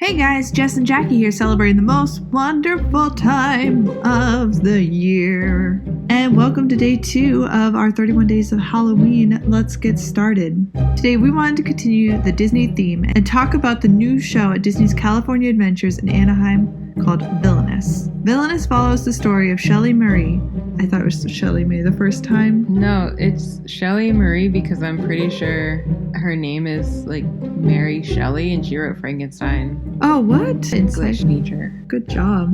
Hey guys, Jess and Jackie here celebrating the most wonderful time of the year. And welcome to day 2 of our 31 days of Halloween. Let's get started. Today we wanted to continue the Disney theme and talk about the new show at Disney's California Adventures in Anaheim called Villainous. Villainous follows the story of Shelley Marie. I thought it was Shelley May the first time. No, it's Shelley Marie because I'm pretty sure her name is like Mary Shelley and she wrote Frankenstein. Oh, what? English teacher. Good job.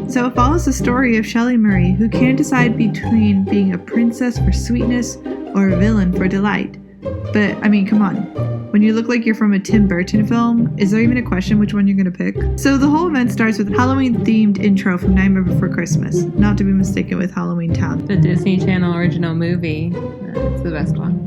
So it follows the story of Shelley Marie, who can't decide between being a princess for sweetness or a villain for delight. But, I mean, come on. When you look like you're from a Tim Burton film, is there even a question which one you're going to pick? So the whole event starts with a Halloween-themed intro from Nightmare Before Christmas, not to be mistaken with Halloween Town. The Disney Channel original movie. It's the best one.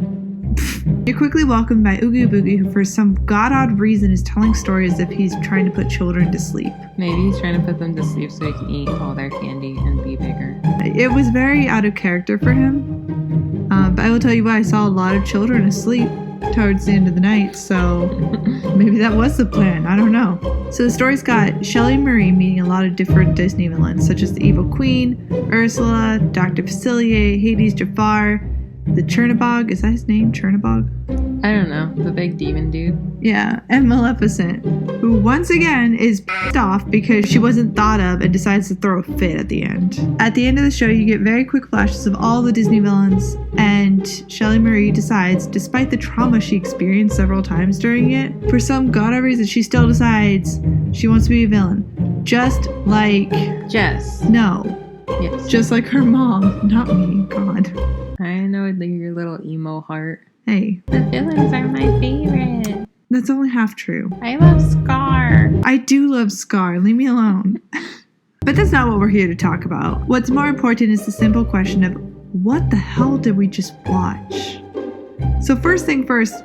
You're quickly welcomed by Oogie Boogie, who for some god-odd reason is telling stories as if he's trying to put children to sleep. Maybe he's trying to put them to sleep so he can eat all their candy and be bigger. It was very out of character for him. But I will tell you what, I saw a lot of children asleep towards the end of the night, so maybe that was the plan. I don't know. So the story's got Shelley Marie meeting a lot of different Disney villains, such as the Evil Queen, Ursula, Dr. Facilier, Hades Jafar, the Chernabog. Is that his name? Chernabog? I don't know. The big demon dude. Yeah, and Maleficent, who once again is pissed off because she wasn't thought of and decides to throw a fit at the end. At the end of the show, you get very quick flashes of all the Disney villains, and Shelley Marie decides, despite the trauma she experienced several times during it, for some god-awful reason, she still decides she wants to be a villain. Just like... Jess. No. Yes. Just like her mom, not me. God. I know your little emo heart. Hey. The villains are my favorite. That's only half true. I love Scar. I do love Scar. Leave me alone. But that's not what we're here to talk about. What's more important is the simple question of what the hell did we just watch? So first thing first,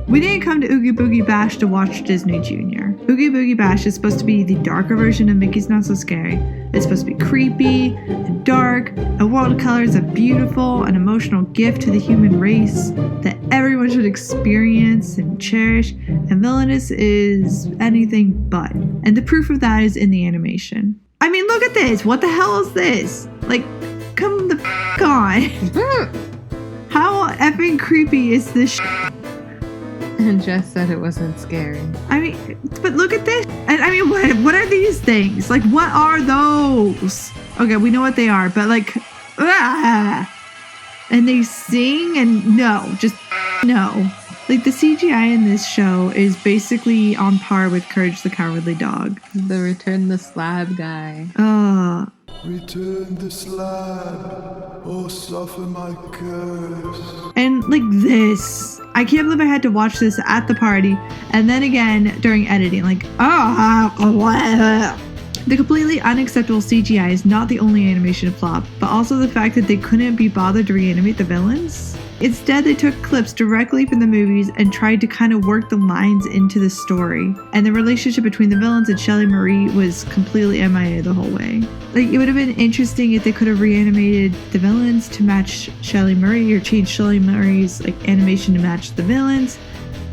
we didn't come to Oogie Boogie Bash to watch Disney Junior. Oogie Boogie Bash is supposed to be the darker version of Mickey's Not So Scary. It's supposed to be creepy and dark. A World of Color is a beautiful and emotional gift to the human race that everyone should experience and cherish. And Villainous is anything but. And the proof of that is in the animation. I mean, look at this. What the hell is this? Like, come the f*** on. How effing creepy is this shit? And Jess said it wasn't scary. I mean, but look at this. And I mean, what are these things? Like, what are those? Okay, we know what they are, but like, and they sing and no, just no. Like, the CGI in this show is basically on par with Courage the Cowardly Dog. The Return the Slab guy. Return the slab, or suffer my curse. And like this. I can't believe I had to watch this at the party and then again during editing. Like, the completely unacceptable CGI is not the only animation flop, but also the fact that they couldn't be bothered to reanimate the villains. Instead, they took clips directly from the movies and tried to kind of work the lines into the story. And the relationship between the villains and Shelley Marie was completely MIA the whole way. Like, it would have been interesting if they could have reanimated the villains to match Shelley Marie or changed Shelley Marie's like animation to match the villains.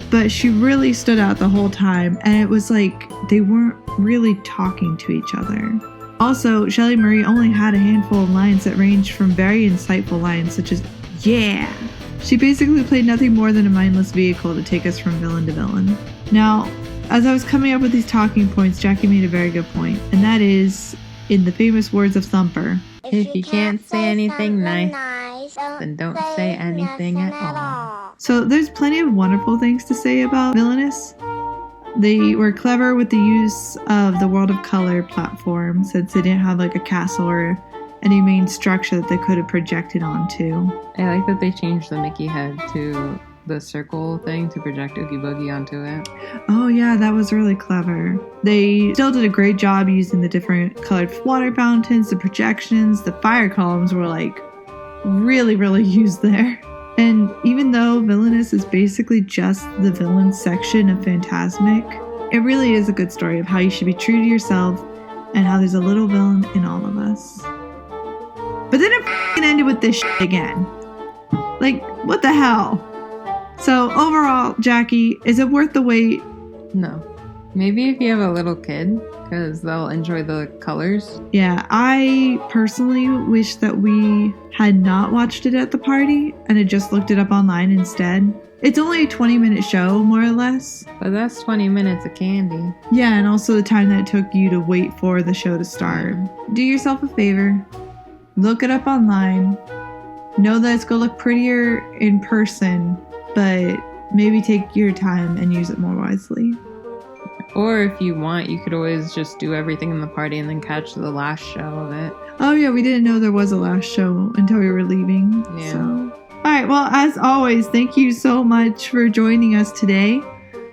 But she really stood out the whole time, and it was like they weren't really talking to each other. Also, Shelley Marie only had a handful of lines that ranged from very insightful lines such as, yeah. She basically played nothing more than a mindless vehicle to take us from villain to villain. Now, as I was coming up with these talking points, Jackie made a very good point, and that is, in the famous words of Thumper, if you can't say anything nice, then don't say anything at all. So there's plenty of wonderful things to say about Villainous. They were clever with the use of the World of Color platform, since they didn't have like a castle or any main structure that they could have projected onto. I like that they changed the Mickey head to the circle thing to project Oogie Boogie onto it. Oh yeah, that was really clever. They still did a great job using the different colored water fountains, the projections, the fire columns were like really used there. And even though Villainous is basically just the villain section of Fantasmic, it really is a good story of how you should be true to yourself and how there's a little villain in all of us. But then it f***ing ended with this shit again. Like, what the hell? So overall, Jackie, is it worth the wait? No. Maybe if you have a little kid, because they'll enjoy the colors. Yeah, I personally wish that we had not watched it at the party and had just looked it up online instead. It's only a 20-minute show, more or less. But that's 20 minutes of candy. Yeah, and also the time that it took you to wait for the show to start. Do yourself a favor. Look it up online. Know that it's going to look prettier in person, but maybe take your time and use it more wisely. Or if you want, you could always just do everything in the party and then catch the last show of it. Oh yeah, we didn't know there was a last show until we were leaving. Yeah. So. Alright, well, as always, thank you so much for joining us today.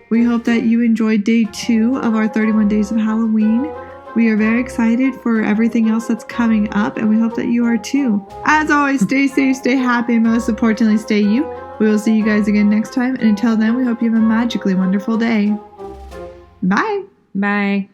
We hope that you enjoyed day 2 of our 31 Days of Halloween. We are very excited for everything else that's coming up, and we hope that you are too. As always, stay safe, stay happy, and most importantly, stay you. We will see you guys again next time, and until then, we hope you have a magically wonderful day. Bye! Bye.